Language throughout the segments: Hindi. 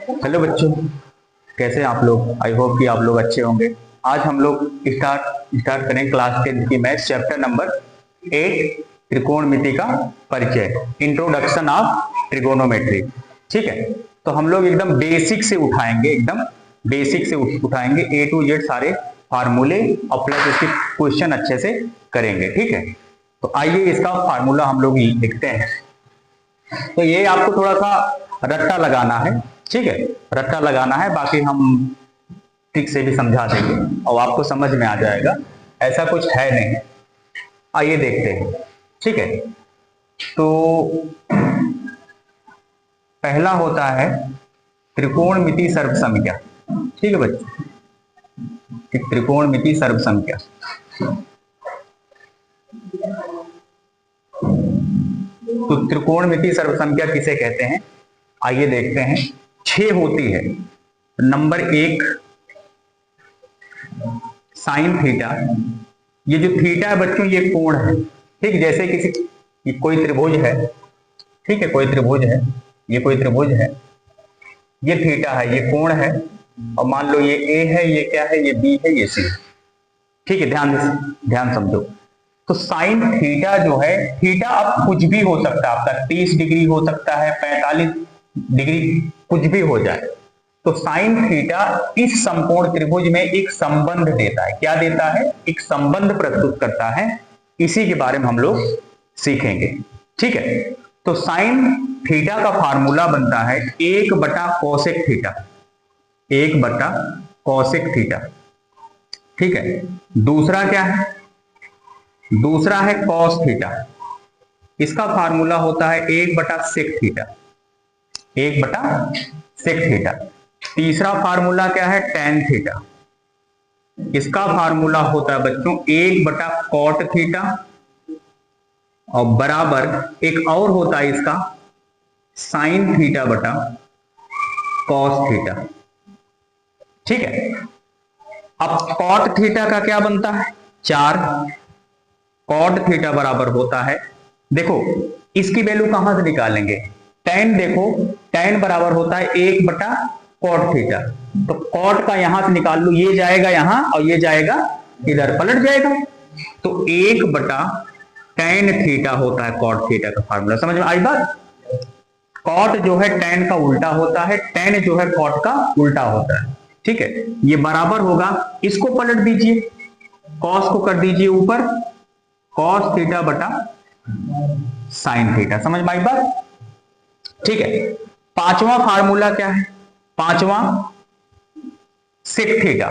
हेलो बच्चों, कैसे हैं आप लोग। आई होप कि आप लोग अच्छे होंगे। आज हम लोग स्टार्ट करें क्लास 10 की मैथ चैप्टर नंबर 8 त्रिकोणमिति का परिचय, इंट्रोडक्शन ऑफ ट्रिगोनोमेट्री। ठीक है, तो हम लोग एकदम बेसिक से उठाएंगे, एकदम बेसिक से उठाएंगे ए टू जेड सारे फार्मूले और प्लस इसके क्वेश्चन अच्छे से करेंगे। ठीक है, तो आइए इसका फार्मूला हम लोग लिखते हैं। तो ये आपको थोड़ा सा रट्टा लगाना है। ठीक है, रट्टा लगाना है, बाकी हम ठीक से भी समझा देंगे और आपको समझ में आ जाएगा, ऐसा कुछ है नहीं। आइए देखते हैं। ठीक है, तो पहला होता है त्रिकोणमिति सर्वसंख्या। ठीक है बच्चे, त्रिकोणमिति सर्वसंख्या। तो त्रिकोणमिति सर्वसंख्या किसे कहते हैं, आइए देखते हैं। 6 होती है। Number 1 sine theta. ये जो थीटा है बच्चों, ये कोण है। ठीक, जैसे किसी कोई त्रिभुज है। ठीक है, कोई त्रिभुज है, ये कोई त्रिभुज है, ये थीटा है, ये कोण है, और मान लो ये ए है, ये क्या है, ये बी है, ये सी है। ठीक है, ध्यान समझो। तो साइन थीटा जो है, थीटा अब कुछ भी हो सकता है, आपका 30 डिग्री हो सकता है, 45 डिग्री, कुछ भी हो जाए। तो साइन थीटा इस समकोण त्रिभुज में एक संबंध देता है। क्या देता है? एक संबंध प्रस्तुत करता है। इसी के बारे में हम लोग सीखेंगे। ठीक है, तो साइन थीटा का फार्मूला बनता है 1/कोसेक थीटा, 1/कोसेक थीटा। ठीक है, दूसरा क्या है? दूसरा है कॉस थीटा। इसका फार्मूला होता है 1/सेक थीटा, 1/सेक थीटा। तीसरा फार्मूला क्या है? Tan theta. इसका फार्मूला होता है बच्चों 1/कॉट थीटा, और बराबर एक और होता है इसका साइन थीटा बटा कॉस थीटा। ठीक है, अब कॉट थीटा का क्या बनता है? 4। कॉट थीटा बराबर होता है, देखो इसकी वैल्यू कहां से निकालेंगे? टैन, देखो टैन बराबर होता है 1/कॉट थीटा। तो कॉट का यहां से निकाल लो, ये जाएगा यहां और ये जाएगा इधर, पलट जाएगा। तो 1/टैन थीटा होता है कॉट थीटा का फार्मूला। समझ में आई बात? कॉट जो है टैन का उल्टा होता है, टैन जो है कॉट का उल्टा होता है। ठीक है, ये बराबर होगा, इसको पलट दीजिए, कॉस को कर दीजिए ऊपर, कॉस थीटा बटा साइन थीटा। समझ में आई बात? ठीक है, पांचवा फार्मूला क्या है? पांचवा सेक थीटा।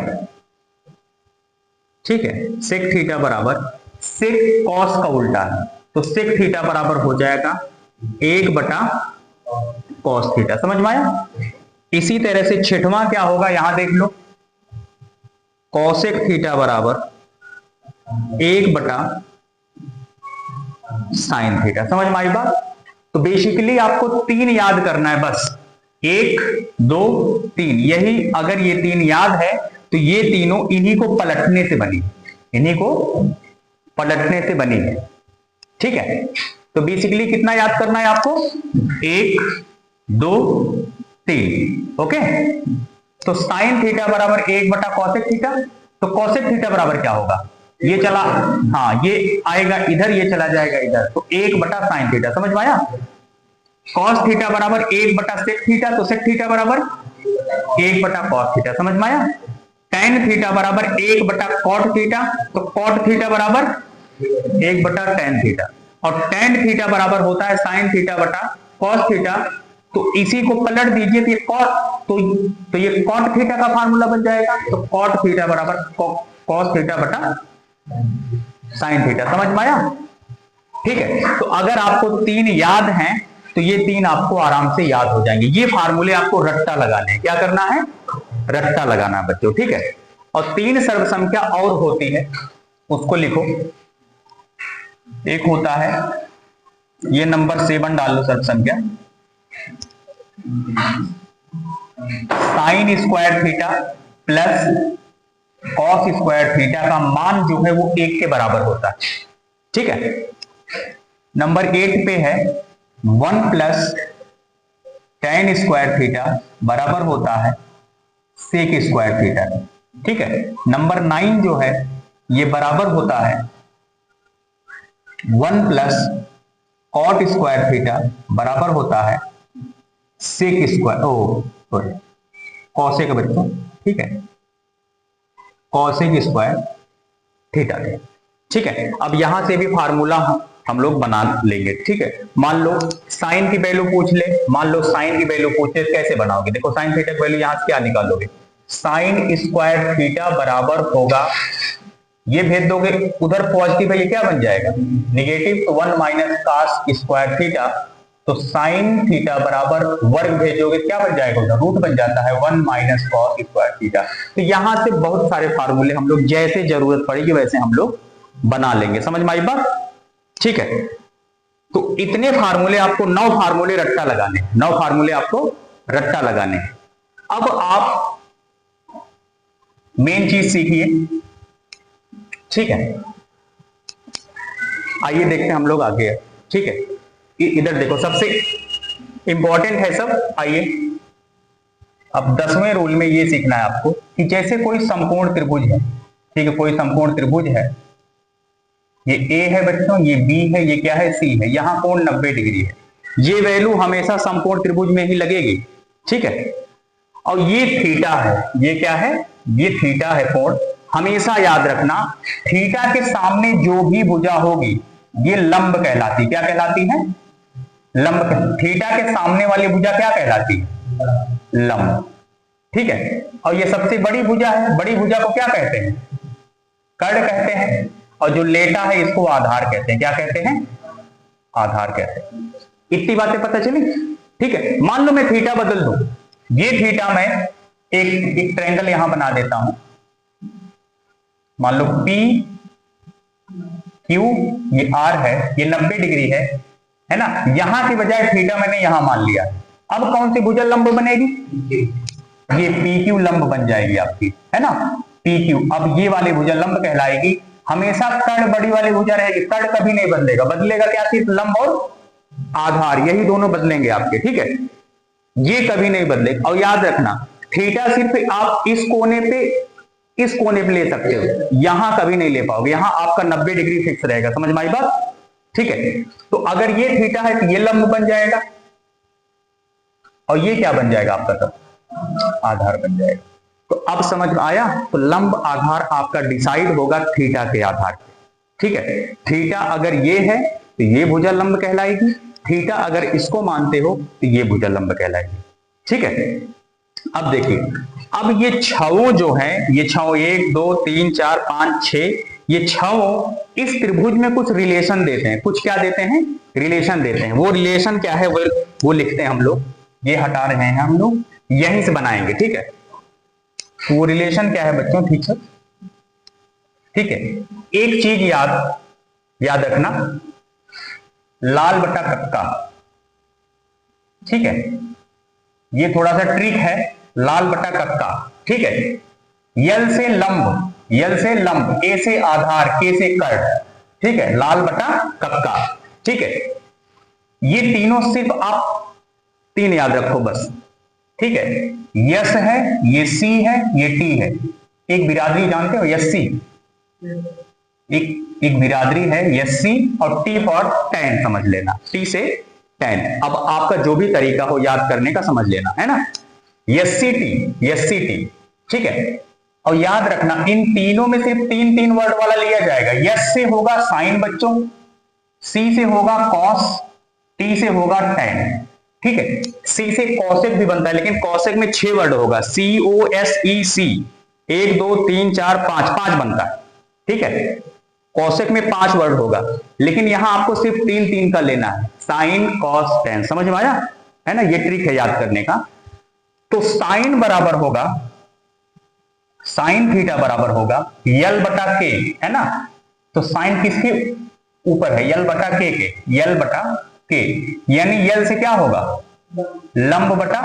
ठीक है, सेक थीटा बराबर सेक कॉस का उल्टा है, तो सेक थीटा बराबर हो जाएगा 1/कॉस थीटा। समझ में आया? इसी तरह से छठवां क्या होगा, यहां देख लो, कॉसेक थीटा बराबर 1/साइन थीटा। समझ में आई बात? तो बेसिकली आपको 3 याद करना है बस, 1 2 3। यही अगर ये 3 याद है तो ये तीनों इन्हीं को पलटने से बनी, इन्हीं को पलटने से बनी है। ठीक है, तो बेसिकली कितना याद करना है आपको? 1 2 3। ओके, तो साइन थीटा बराबर 1/कोसेक थीटा। तो कोसेक थीटा बराबर क्या होगा? ये चला, हाँ ये आएगा इधर, ये चला जाएगा इधर, तो 1/साइन थीटा। समझ में आया? कॉस थीटा बराबर 1/सेक थीटा, तो सेक थीटा बराबर 1/कॉस थीटा। समझ में आया? टैन थीटा बराबर 1/कॉट थीटा, तो कॉट थीटा बराबर 1/टैन थीटा, और टैन थीटा बराबर होता है साइन थीटा बटा कॉस थीटा। तो इसी को पलट दीजिए, तो ये कॉट, तो ये कॉट थीटा का फार्मूला बन जाएगा। तो कॉट थीटा बराबर कॉस थीटा बटा साइन थीटा। समझ में आया? ठीक है, तो अगर आपको 3 याद हैं तो ये 3 आपको आराम से याद हो जाएंगे। ये फार्मूले आपको रट्टा लगाने हैं। क्या करना है? रट्टा लगाना है बच्चों। ठीक है, और 3 सर्वसंख्या और होती है, उसको लिखो। एक होता है, ये नंबर 7 डाल लो सर्वसंख्या, sine square theta plus cos square theta का मान जो है वो 1 के बराबर होता है। ठीक है, नंबर 8 पे है 1 + tan स्क्वायर थीटा बराबर होता है sec स्क्वायर थीटा। ठीक है, नंबर 9 जो है ये बराबर होता है 1 प्लस कॉट स्क्वायर थीटा बराबर होता है सेक स्क्वायर सॉरी कॉसेक बच्चों। ठीक है, कॉसेक स्क्वायर थीटा के। ठीक है, अब यहां से भी फार्मूला हम लोग बना लेंगे। ठीक है, मान लो साइन की वैल्यू पूछ ले, मान लो साइन की वैल्यू पूछे, कैसे बनाओगे? देखो साइन थीटा की वैल्यू यहां से क्या निकालोगे? साइन स्क्वायर थीटा बराबर होगा, ये भेज दोगे उधर पॉजिटिव है, ये क्या बन जाएगा? निगेटिव। तो 1 माइनस कास स्क्वायर थीटा, तो साइन थीटा बराबर वर्ग भेजोगे क्या बन जाएगा? उधर रूट बन जाता है 1 माइनस कॉस स्क्वायर थीटा। तो यहां से बहुत सारे फार्मूले हम लोग जैसे जरूरत पड़ेगी वैसे हम लोग बना लेंगे। समझ में आई बात? ठीक है, तो इतने फार्मूले आपको 9 फार्मूले रट्टा लगाने, 9 फार्मूले आपको रट्टा लगाने। अब आप मेन चीज सीखिए। ठीक है, आइए देखते हैं हम लोग आगे। ठीक है, इधर देखो सबसे इंपॉर्टेंट है सब। आइए अब 10वें रूल में ये सीखना है आपको कि जैसे कोई समकोण त्रिभुज है। ठीक है, कोई समकोण त्रिभुज है, ये ए है बच्चों, ये बी है, ये क्या है? सी है। यहां कोण 90 डिग्री है। ये वैल्यू हमेशा समकोण त्रिभुज में ही लगेगी। ठीक है, और ये थीटा है, ये क्या है? ये थीटा है कोण। हमेशा याद रखना थीटा के सामने जो भी भुजा होगी ये लंब कहलाती। क्या कहलाती है? लंब। थीटा के सामने वाली भुजा क्या कहलाती है? लंब। ठीक है, और ये सबसे बड़ी भुजा है, बड़ी भुजा को क्या कहते हैं? कर्ण कहते हैं। और जो लेटा है इसको आधार कहते हैं। क्या कहते हैं? आधार कहते हैं। इतनी बातें पता चली? ठीक है, मान लो मैं थीटा बदल दूं, ये थीटा मैं एक ट्रायंगल यहां बना देता हूं, मान लो पी क्यू, ये आर है, ये 90 डिग्री है ना। यहां की बजाय थीटा मैंने यहां मान लिया। अब कौन सी भुजा लंब बनेगी? ये पी क्यू लंब बन जाएगी आपकी, है ना, पी क्यू। अब ये वाली भुजा लंब कहलाएगी। हमेशा कर्ण बड़ी वाली भुजा रहेगी, कर्ण कभी नहीं बदलेगा। बदलेगा क्या? सिर्फ लंब और आधार, यही दोनों बदलेंगे आपके। ठीक है, ये कभी नहीं बदलेगा। और याद रखना थीटा सिर्फ आप इस कोने पे ले सकते हो, यहां कभी नहीं ले पाओगे। यहां आपका 90 डिग्री फिक्स रहेगा। समझ में आई बात? ठीक है, तो अगर ये थीटा है तो ये लंब बन जाएगा, और ये क्या बन जाएगा आपका? तब आधार बन जाएगा। तो अब समझ में आया? तो लंब आधार आपका डिसाइड होगा थीटा के आधार पे। ठीक है, थीटा अगर ये है तो ये भुजा लंब कहलाएगी, थीटा अगर इसको मानते हो तो ये भुजा लंब कहलाएगी। ठीक है, अब देखिए, अब ये छवों जो है, ये छवों 1 2 3 4 5 6, ये छवों इस त्रिभुज में कुछ रिलेशन देते हैं। कुछ क्या देते हैं? रिलेशन देते हैं। वो रिलेशन क्या है वो लिखते हैं हम लोग, ये हटा रहे हैं हम लोग, यहीं से बनाएंगे। ठीक है, तो वो रिलेशन क्या है बच्चों? ठीक है, ठीक है, एक चीज याद रखना, लाल बटा कक्का। ठीक है, ये थोड़ा सा ट्रिक है, लाल बटा कक्का। ठीक है, यल से लंब, ए से आधार, के से कर्ण। ठीक है, लाल बटा कक्का। ठीक है, ये तीनों सिर्फ आप 3 याद रखो बस। ठीक है, यस है, ये सी है, ये टी है। एक बिरादरी जानते हो? यस्सी, एक बिरादरी है यस्सी, और टी फॉर टैन समझ लेना, टी से टैन। अब आपका जो भी तरीका हो याद करने का समझ लेना, है ना। SC T. ठीक है, और याद रखना इन तीनों में सिर्फ 3 वर्ड वाला लिया जाएगा। यस से होगा साइन बच्चों, सी से होगा कॉस, टी से होगा टैन। ठीक है, सी से कॉसेक भी बनता है, लेकिन कॉसेक में 6 वर्ड होगा, COSEC, 1 2 3 4 5 बनता है। ठीक है, कॉसेक में 5 वर्ड होगा, लेकिन यहां आपको सिर्फ 3 का लेना है, साइन कॉस टैन। समझ में आया? है ना, ये ट्रिक है याद करने का। तो साइन बराबर होगा, साइन थीटा बराबर होगा यल बटा के, है ना। तो साइन किसके ऊपर है? यल बटा के के, यल बटा के, यानी यल से क्या होगा? लंब बटा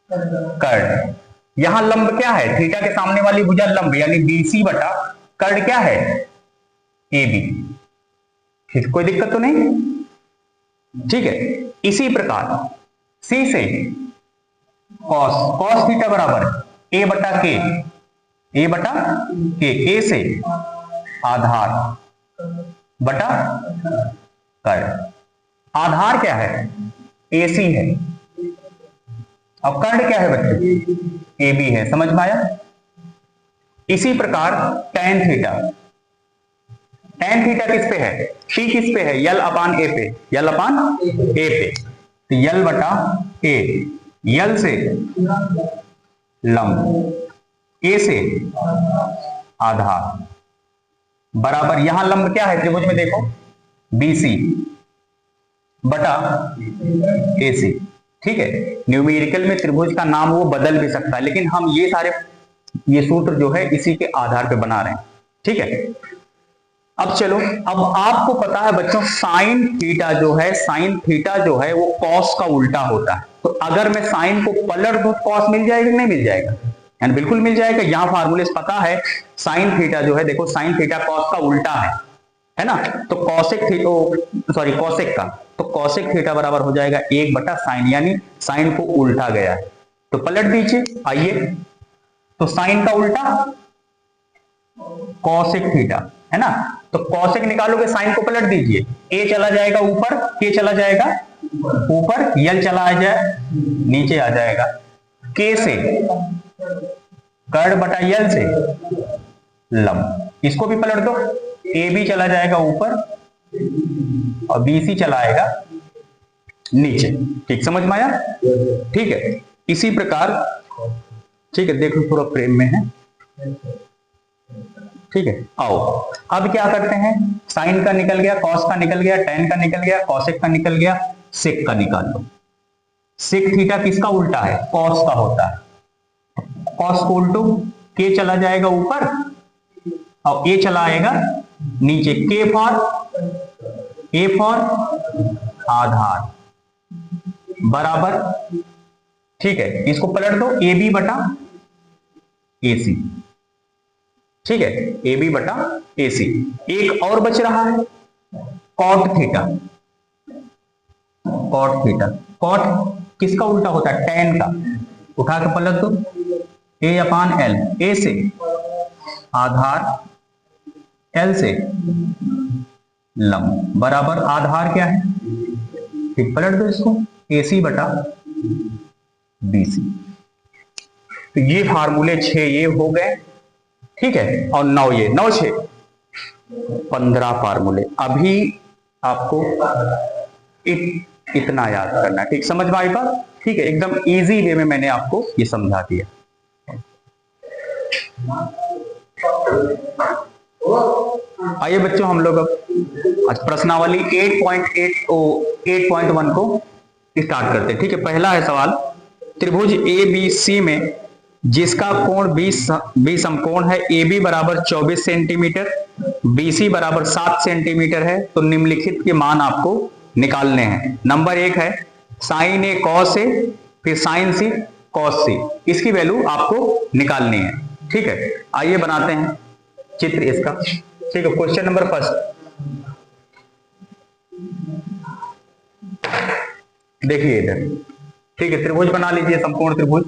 कर्ण। यहां लंब क्या है? थीटा के सामने वाली भुजा लंब, यानी BC बटा कर्ण क्या है? AB। कोई दिक्कत तो नहीं? ठीक है, इसी प्रकार सी से कॉस, कॉस थीटा बराबर ए बटा के, ए बटा के, ए से आधार बटा कर्ण। आधार क्या है? AC है। अब कर्ण क्या है बच्चे? AB है। समझ में आया? इसी प्रकार tan थीटा, tan थीटा किस पे है? T किस पे है? यल अपान ए पे, यल अपान ए पे, तो यल बटा ए, यल से लंब, ए से आधार बराबर, यहां लंब क्या है त्रिभुज में देखो? BC बटा AC। ठीक है, न्यूमेरिकल में त्रिभुज का नाम वो बदल भी सकता है, लेकिन हम ये सूत्र जो है इसी के आधार पे बना रहे हैं। ठीक है, अब चलो, अब आपको पता है बच्चों साइन थीटा जो है, साइन थीटा जो है वो कॉस का उल्टा होता है। तो अगर मैं साइन को पलट दूं कॉस मिल जाएगा कि नहीं मिल जाएगा? यानी बिल्कुल मिल जाएगा। यहां फार्मूले से पता है साइन थीटा जो है, देखो साइन थीटा कॉस का उल्टा है ना? तो कॉसेक थीटा, सॉरी कॉसेक का, तो कॉसेक थीटा बराबर हो जाएगा 1 बटा साइन, यानी साइन को उल्टा गया है। तो पलट दीजिए, आइए, तो साइन का उल्टा कॉसेक थीटा है ना? तो कॉसेक निकालोगे, साइन को पलट दीजिए, ए चला जाएगा ऊपर, के चला जाएगा ऊपर, यल चला आ जाए नीचे आ जाएगा, के से कर्ण बटा यल से लंब, इसको भी पलट दो, ए बी चला जाएगा ऊपर और BC चला आएगा नीचे। ठीक, समझ में आया? ठीक है, इसी प्रकार, ठीक है, देखो पूरा फ्रेम में है। ठीक है, आओ अब क्या करते हैं, साइन का निकल गया, कॉस का निकल गया, टेन का निकल गया, कॉसेक का निकल गया, सेक का निकाल लो। सेक थीटा किसका उल्टा है? कॉस का होता है। कॉस को उल्टो, के चला जाएगा ऊपर और ए चला आएगा नीचे, के फॉर ए फॉर आधार बराबर, ठीक है, इसको पलट दो, ए बी बटा AC। ठीक है, ए बी बटा AC। एक और बच रहा है cot theta, cot theta, cot किसका उल्टा होता है? टेन का, उठा के पलट दो, ए अपान एल, ए से आधार, एल से लंब बराबर, आधार क्या है? फिर पलट दो इसको, AC बटा BC। तो ये फार्मूले 6 ये हो गए। ठीक है, और 9 ये 9 6 15 फार्मूले। अभी आपको इतना याद करना है। ठीक, समझ में आई बात? ठीक है, एकदम इजी वे में मैंने आपको ये समझा दिया। आइए बच्चों, हम लोग अब आज प्रश्नावली 8.1 को स्टार्ट करते हैं। ठीक है, पहला है सवाल, त्रिभुज ABC में जिसका कोण 20 समकोण है, AB बराबर 24 सेंटीमीटर, BC बराबर 7 सेंटीमीटर है, तो निम्नलिखित के मान आपको निकालने हैं। नंबर 1 है साइन A कॉस A, फिर साइन C कॉस C, इसकी वैल्यू आपको निकालनी है। ठीक है, आइए बनाते हैं चित्र इसका। ठीक है, क्वेश्चन नंबर फर्स्ट देखिए इधर। ठीक है, त्रिभुज बना लीजिए, समकोण त्रिभुज।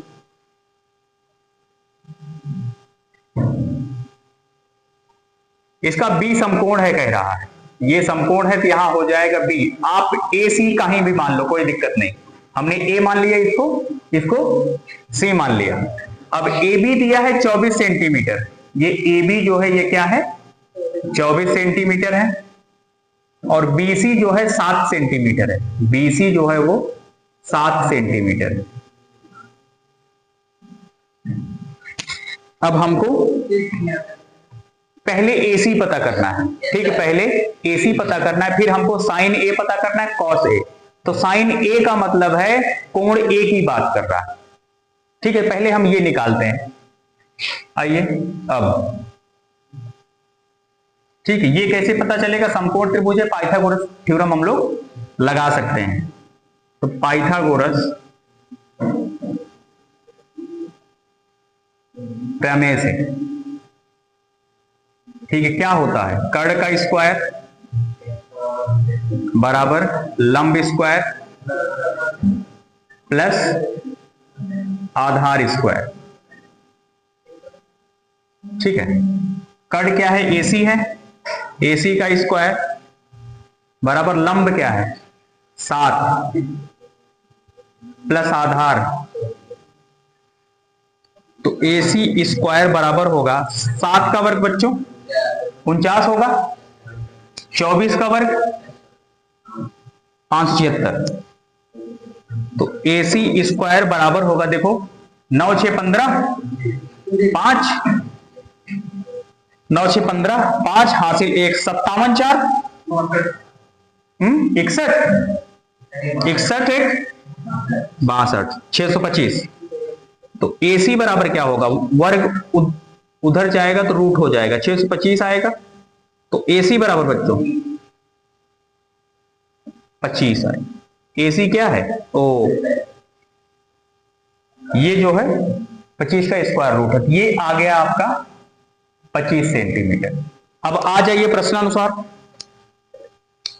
इसका B समकोण है कह रहा है, ये समकोण है तो यहां हो जाएगा B। आप AC कहीं भी मान लो, कोई दिक्कत नहीं। हमने A मान लिया, इसको C मान लिया। अब AB दिया है 24 सेंटीमीटर, ये AB जो है ये क्या है? 24 सेंटीमीटर है, और BC जो है 7 सेंटीमीटर है, BC जो है वो 7 सेंटीमीटर है। अब हमको पहले AC पता करना है। ठीक है, पहले AC पता करना है, फिर हमको साइन A पता करना है, कॉस A। तो साइन A का मतलब है कोण A की बात कर रहा है। ठीक है, पहले हम ये निकालते हैं। आइए अब, ठीक है, ये कैसे पता चलेगा? समकोण त्रिभुज है, पाइथागोरस थ्योरम हम लोग लगा सकते हैं। तो पाइथागोरस प्रमेय से, ठीक है, क्या होता है? कर्ण का स्क्वायर बराबर लंब स्क्वायर प्लस आधार स्क्वायर। ठीक है, कर्ण क्या है? AC है, AC का स्क्वायर बराबर लंब क्या है? 7 प्लस आधार, तो AC स्क्वायर बराबर होगा 7 का वर्ग बच्चों 49 होगा, 24 का वर्ग 576। तो AC स्क्वायर बराबर होगा, देखो 9 6 15 5, 9 6 15 5 हासिल 1 57 4 61 61 1 62 625। तो AC बराबर क्या होगा? वर्ग उधर जाएगा तो रूट हो जाएगा, 625 आएगा। तो AC बराबर बच्चों 25 आएगा। AC क्या है? ओ ये जो है 25 का स्क्वायर रूट है, ये आ गया आपका 25 सेंटीमीटर। अब आ जाइए प्रश्नानुसार।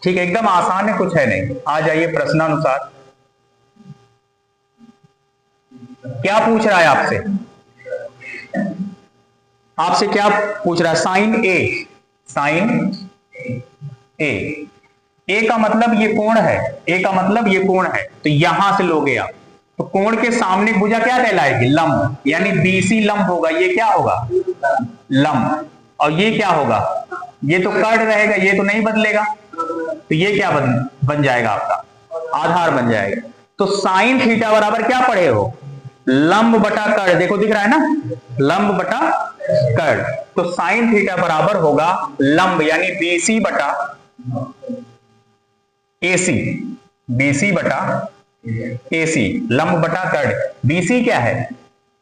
ठीक है, एकदम आसान है, कुछ है नहीं। आ जाइए प्रश्नानुसार, क्या पूछ रहा है आपसे? आपसे क्या पूछ रहा है? साइन ए, साइन ए का मतलब ये कोण है, ए का मतलब ये कोण है, तो यहां से लोगे आप, तो कोण के सामने भुजा क्या कहलाएगी? लंब, यानी BC लंब होगा। ये क्या होगा? लंब। और ये क्या होगा? ये तो कर्ण रहेगा, ये तो नहीं बदलेगा, तो ये क्या बन जाएगा आपका? आधार बन जाएगा। तो साइन थीटा बराबर क्या पढ़े हो? लंब बटा कर्ण। देखो दिख रहा है ना, लंब बटा कर्ण। तो साइन थीटा बराबर होगा लंब यानी BC बटा AC, BC बटा AC, लंब बटा कर्ण। BC क्या है?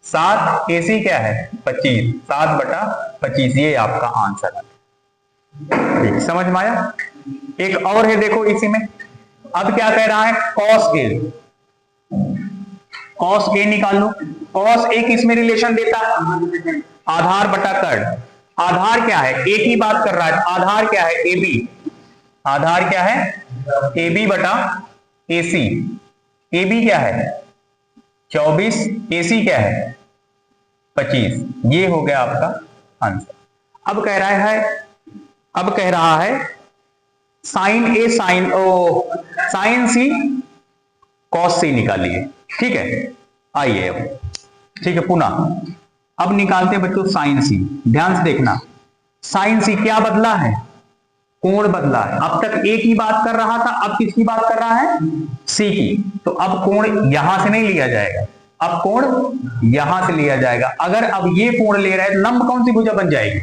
7, AC क्या है? 25, 7 बटा 25, ये आपका आंसर है। ठीक, समझ में आया? एक और है, देखो इसी में। अब क्या कह रहा है? cos A, cos A निकाल लो। cos A किसमें रिलेशन देता है? आधार बटा कर्ण। आधार क्या है? एक ही बात कर रहा है। आधार क्या है? AB। आधार क्या है? AB बटा AC। AB क्या है? 24, AC क्या है? 25। ये हो गया आपका आंसर। अब कह रहा है sine A sine C cos C निकालिए। ठीक है, आइए अब। ठीक है, पुनः अब निकालते हैं बच्चों साइन C। ध्यान से देखना, साइन C क्या बदला है? कोण बदला है। अब तक A की बात कर रहा था, अब किसकी बात कर रहा है? C की। तो अब कोण यहां से नहीं लिया जाएगा, अब कोण यहां से लिया जाएगा। अगर अब ये कोण ले रहा है तो लंब कौन सी भुजा बन जाएगी?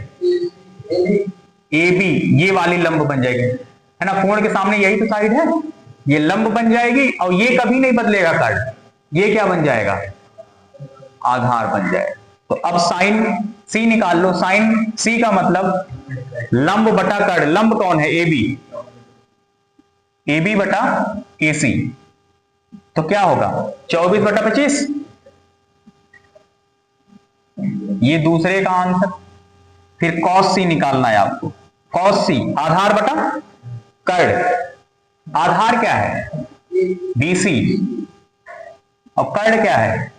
AB, ये वाली लंब बन जाएगी, है ना। कोण के सामने यही तो साइड है, ये लंब बन जाएगी और ये कभी नहीं बदलेगा कर्ण। ये क्या बन जाएगा? आधार बन जाएगा। तो अब साइन C निकाल लो। साइन C का मतलब लंब बटा कर्ण। लंब कौन है? AB, AB बटा AC। तो क्या होगा? 24 बटा 25, ये दूसरे का आंसर। फिर cos C निकालना है आपको। cos C आधार बटा कर्ण। आधार क्या है? BC और कर्ण क्या है?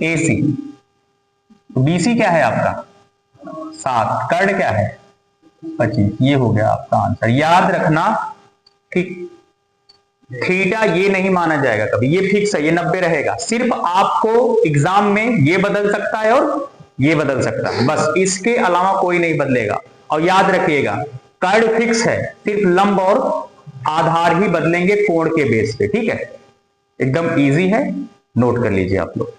AC। तो BC क्या है आपका? 7, कर्ण क्या है? 25। ये हो गया आपका आंसर। याद रखना कि थीटा ये नहीं माना जाएगा कभी, ये फिक्स है, ये 90 रहेगा। सिर्फ आपको एग्जाम में ये बदल सकता है और ये बदल सकता है, बस इसके अलावा कोई नहीं बदलेगा। और याद रखिएगा कर्ण फिक्स है, सिर्फ लंब और आधार ही बदलेंगे कोण के बेस पे। ठीक है, एकदम इजी है, नोट कर लीजिए आप लोग।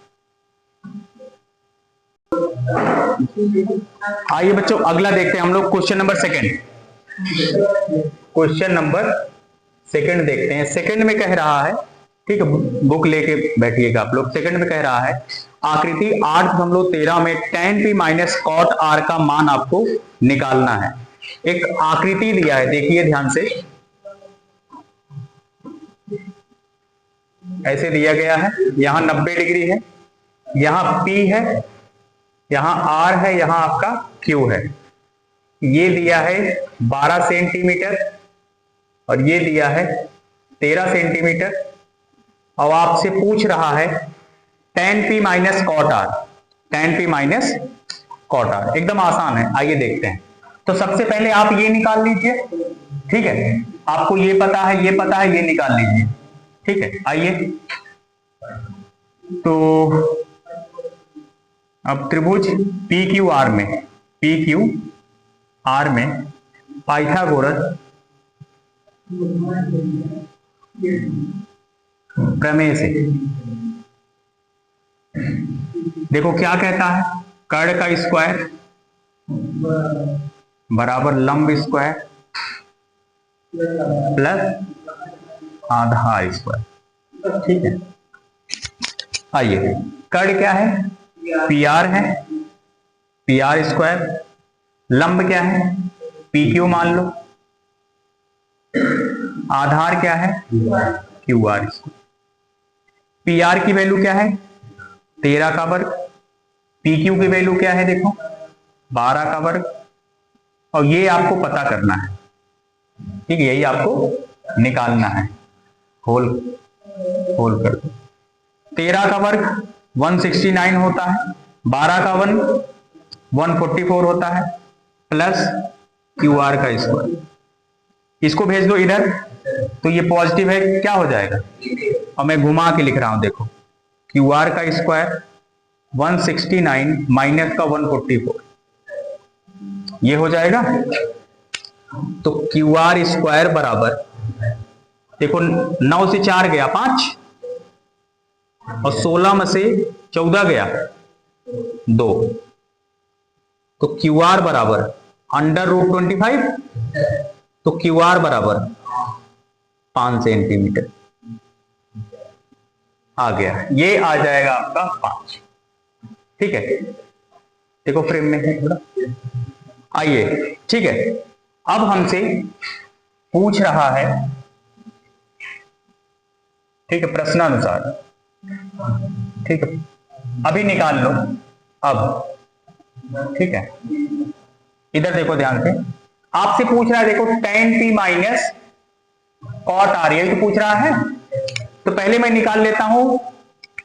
आइए बच्चों अगला देखते हैं हम लोग, question number second. Question number second देखते हैं। सेकंड में कह रहा है, ठीक है, बुक लेके बैठिएगा आप लोग। सेकंड में कह रहा है आकृति 8.13 में tan p minus cot r का मान आपको निकालना है। एक आकृति दिया है, देखिए ध्यान से, ऐसे दिया गया है। यहां 90 डिग्री है, यहां p है, यहां r है, यहां आपका q है। ये दिया है 12 सेंटीमीटर और ये दिया है 13 सेंटीमीटर और आपसे पूछ रहा है tan p minus cot R, tan p minus cot R, एकदम आसान है, आइए देखते हैं। तो सबसे पहले आप ये निकाल लीजिए, ठीक है, आपको ये पता है, ये पता है, ये निकाल लीजिए, ठीक है। आइए, तो अब त्रिभुज पी क्यू आर में, पी क्यू आर में पाइथागोरस प्रमेय से देखो क्या कहता है, कर्ण का स्क्वायर बराबर लंब स्क्वायर प्लस आधार स्क्वायर, ठीक है। आइए, कर्ण क्या है, पी आर है, पी आर स्क्वायर, लंब क्या है, पी क्यू मान लो, आधार क्या है, Q R square. P R की वैल्यू क्या है, 13 का वर्ग, पी क्यू की वैल्यू क्या है, देखो 12 का वर्ग, और ये आपको पता करना है, ठीक है, यही आपको निकालना है। होल कर दो, 13 का वर्ग 169 होता है, 12 का वर्ग 144 होता है, प्लस क्यू आर का स्क्वायर, इसको भेज दो इधर, तो ये पॉजिटिव है, क्या हो जाएगा, और मैं घुमा के लिख रहा हूं, देखो क्यू आर का स्क्वायर 169 माइनस का 144, ये हो जाएगा। तो क्यू आर स्क्वायर बराबर, देखो 9 से 4 गया 5, और 16 में से 14 गया 2, तो क्यू आर बराबर √25, तो क्यू आर बराबर 5 सेंटीमीटर आ गया, ये आ जाएगा आपका 5, ठीक है। देखो फ्रेम में है थोड़ा, आइए, ठीक है। अब हमसे पूछ रहा है, ठीक है, प्रश्नानुसार, ठीक है, अभी निकाल लो अब, ठीक है। इधर देखो ध्यान से, आपसे पूछ रहा है, देखो tan p minus cot R, यही तो पूछ रहा है। तो पहले मैं निकाल लेता हूं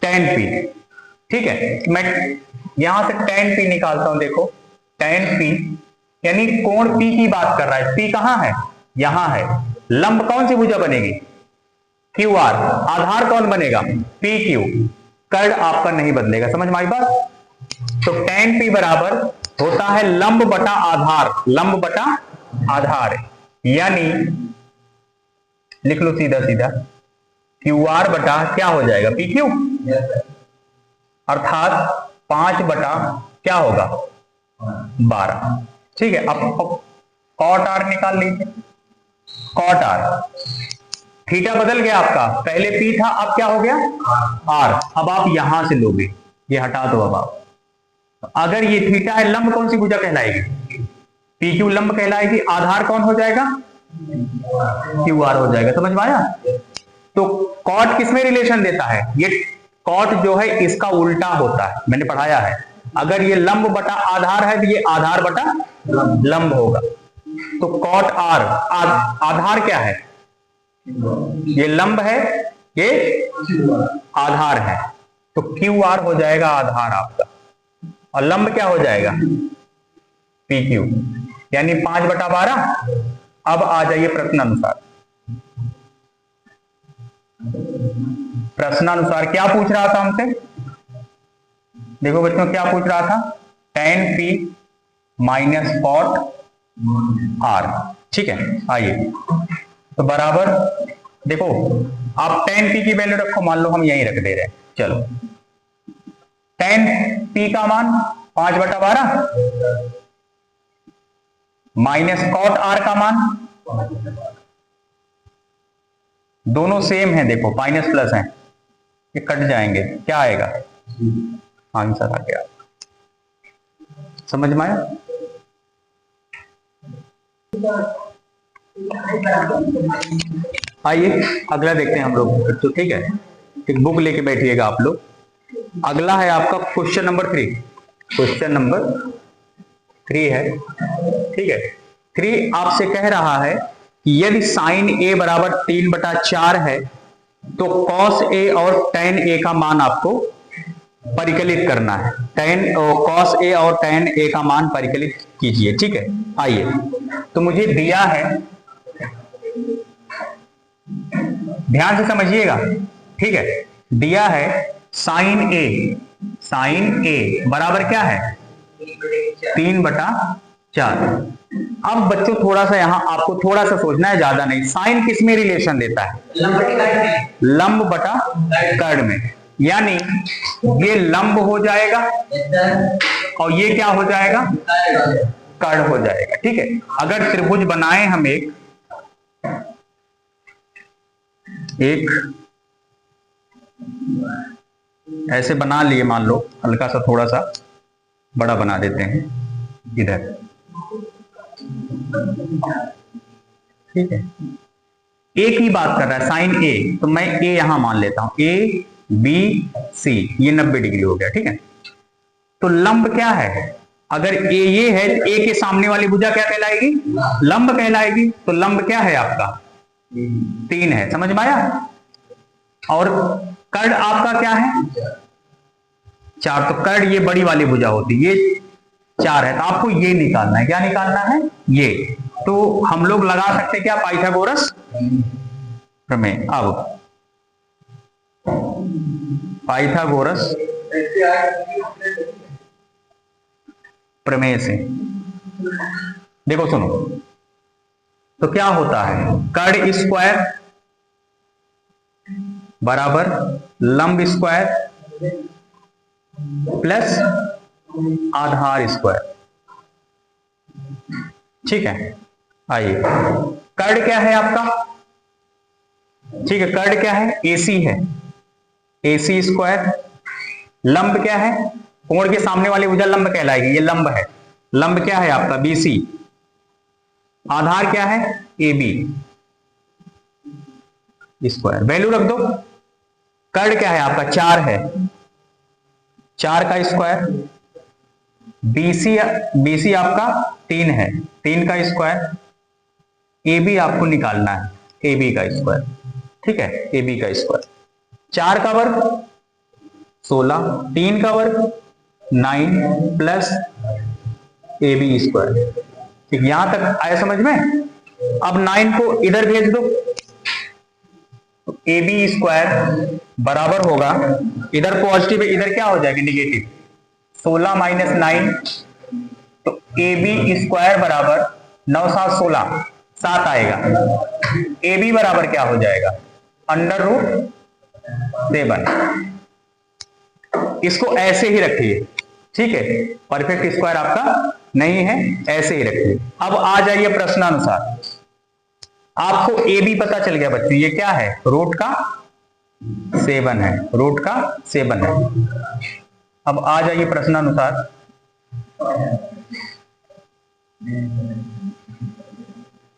tan p, ठीक है, मैं यहां से tan p निकालता हूं, देखो tan p यानी कोण p की बात कर रहा है, p कहां है, यहां है, लंब कौन सी भुजा बनेगी, क्यू आर, आधार कौन बनेगा, पी क्यू, कर्ण आपका नहीं बदलेगा, समझ में आई बात। तो tan p बराबर होता है लंब बटा आधार, लंब बटा आधार, यानी लिख लो सीधा सीधा, क्यू आर बटा क्या हो जाएगा, पी क्यू, अर्थात 5 बटा क्या होगा 12, ठीक है। अब कॉट आर निकाल लीजिए, कॉट आर, थीटा बदल गया आपका, पहले पी था, अब क्या हो गया आर, अब आप यहां से लोगे, ये हटा दो अब आप, अगर ये थीटा है, लंब कौन सी भुजा कहलाएगी, पी क्यू लंब कहलाएगी, आधार कौन हो जाएगा, क्यू आर हो जाएगा, समझ में आया। तो कॉट किसमें रिलेशन देता है, ये कॉट जो है इसका उल्टा होता है, मैंने पढ़ाया है, अगर ये लंब बटा आधार है तो ये आधार बटा लंब होगा। तो कॉट आर, आधार क्या है, ये लंब है, ये आधार है, तो क्यू आर हो जाएगा आधार आपका, और लंब क्या हो जाएगा, पी क्यू, यानी 5 बटा 12। अब आ जाइए प्रश्नानुसार, प्रश्नानुसार क्या पूछ रहा था हमसे, देखो बच्चों क्या पूछ रहा था, tan p minus cot R, ठीक है। आइए, तो बराबर, देखो आप tan p की वैल्यू रखो, मान लो हम यहीं रख दे रहे हैं, चलो tan p का मान 5 बटा 12 माइनस कॉट आर का मान, दोनों सेम है, देखो माइनस प्लस है, ये कट जाएंगे, क्या आएगा, आंसर आ गया, समझ में आया। आइए अगला देखते हैं हम लोग, तो ठीक है, एक बुक लेके बैठिएगा आप लोग। अगला है आपका क्वेश्चन नंबर 3, क्वेश्चन नंबर 3 है, ठीक है। 3 आपसे कह रहा है कि यदि साइन a बराबर 3 बटा 4 है, तो cos a और tan a का मान आपको परिकलित करना है। cos a और tan a का मान परिकलित कीजिए, ठीक है। आइए, तो मुझे दिया है, ध्यान से समझिएगा, ठीक है। दिया है साइन ए बराबर क्या है 3/4। अब बच्चों थोड़ा सा यहां आपको थोड़ा सा सोचना है, ज्यादा नहीं। साइन किस में रिलेशन देता है? लंब बटा कर्ण में। यानी ये लंब हो जाएगा और ये क्या हो जाएगा? कर्ण हो जाएगा, ठीक है। अगर त्रिभुज बनाए हम एक ऐसे बना लिए, मान लो हल्का सा थोड़ा सा बड़ा बना देते हैं इधर, ठीक है। एक ही बात कर रहा है साइन ए, तो मैं ए यहां मान लेता हूं, ए बी सी, ये 90 डिग्री हो गया, ठीक है। तो लंब क्या है? अगर ए ये है, ए के सामने वाली भुजा क्या कहलाएगी? लंब कहलाएगी। तो लंब क्या है आपका? 3 है, समझ में आया। और कर्ण आपका क्या है? 4। तो कर्ण ये बड़ी वाली भुजा होती, ये 4 है, तो आपको ये निकालना है। क्या निकालना है? ये। तो हम लोग लगा सकते क्या? पाइथागोरस प्रमेय। अब पाइथागोरस प्रमेय से देखो, सुनो, तो क्या होता है? कर्ण स्क्वायर बराबर लंब स्क्वायर प्लस आधार स्क्वायर, ठीक है। आइए, कर्ण क्या है आपका? ठीक है, कर्ण क्या है? AC है, AC स्क्वायर। लंब क्या है? कोण के सामने वाली भुजा लंब कहलाएगी, ये लंब है। लंब क्या है आपका? BC। आधार क्या है? AB square. वैल्यू रख दो। कर्ण क्या है आपका? 4 है, 4 का स्क्वायर। BC आपका 3 है, 3 का स्क्वायर। AB आपको निकालना है, AB का स्क्वायर, ठीक है। AB का स्क्वायर, 4 का वर्ग 16, 3 का वर्ग 9 प्लस AB स्क्वायर, ठीक। यहां तक आया समझ में? अब 9 को इधर भेज दो, तो AB स्क्वायर बराबर होगा, इधर पॉजिटिव है, इधर क्या हो जाएगा? निगेटिव। 16 माइनस 9, तो AB स्क्वायर बराबर 9 7 16, 7 आएगा। AB बराबर क्या हो जाएगा? √7। इसको ऐसे ही रखिए, ठीक है। परफेक्ट स्क्वायर आपका नहीं है, ऐसे ही रखिए। अब आ जाइए प्रश्नानुसार। आपको AB पता चल गया बच्चों, ये क्या है? √7 है, √7 है। अब आ जाइए प्रश्नानुसार।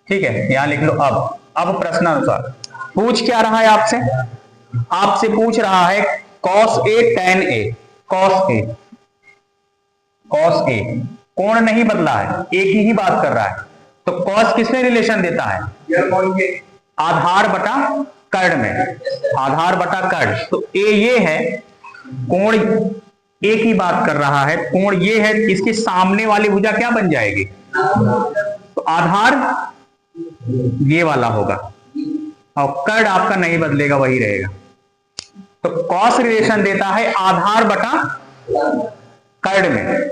ठीक है, यहां लिख लो। अब प्रश्नानुसार पूछ क्या रहा है आपसे? आपसे पूछ रहा है cos A tan A। cos A कोण नहीं बदला है, एक ही बात कर रहा है। तो cos किसमें रिलेशन देता है? आधार बटा कर्ण में, आधार बटा कर्ण। तो A ये है, कोण एक ही बात कर रहा है, कोण ये है, इसके सामने वाली भुजा क्या बन जाएगी? तो आधार ये वाला होगा और कर्ण आपका नहीं बदलेगा, वही रहेगा। तो कॉस रिलेशन देता है आधार बटा कर्ण में,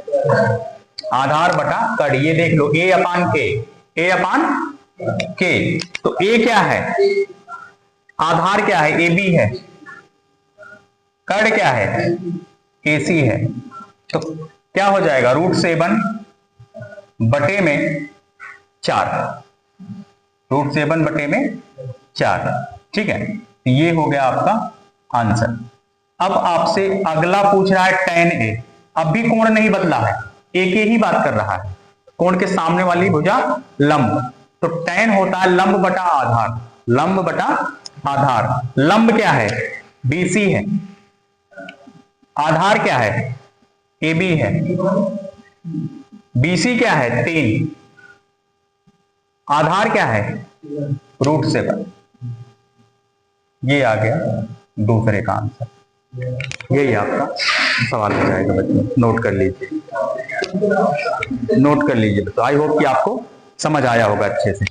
आधार बटा कर्ण। ये देख लो, A अपान के। तो A क्या है? आधार क्या है? AB है। कर्ण क्या है? AC है। तो क्या हो जाएगा? √7 बटे में 4, √7 बटे में 4, ठीक है। ये हो गया आपका आंसर। अब आपसे अगला पूछ रहा है tan A। अब भी कोण नहीं बदला है, एक ही बात कर रहा है, कोण के सामने वाली भुजा लंब। तो tan होता है लंब बटा आधार, लंब बटा आधार। लंब क्या है? BC है। आधार क्या है? AB है। BC क्या है? 3। आधार क्या है? √7। ये आ गया दूसरे का आंसर। यही आपका सवाल हो जाएगा बच्चों, नोट कर लीजिए, नोट कर लीजिए। तो आई होप कि आपको समझ आया होगा अच्छे से।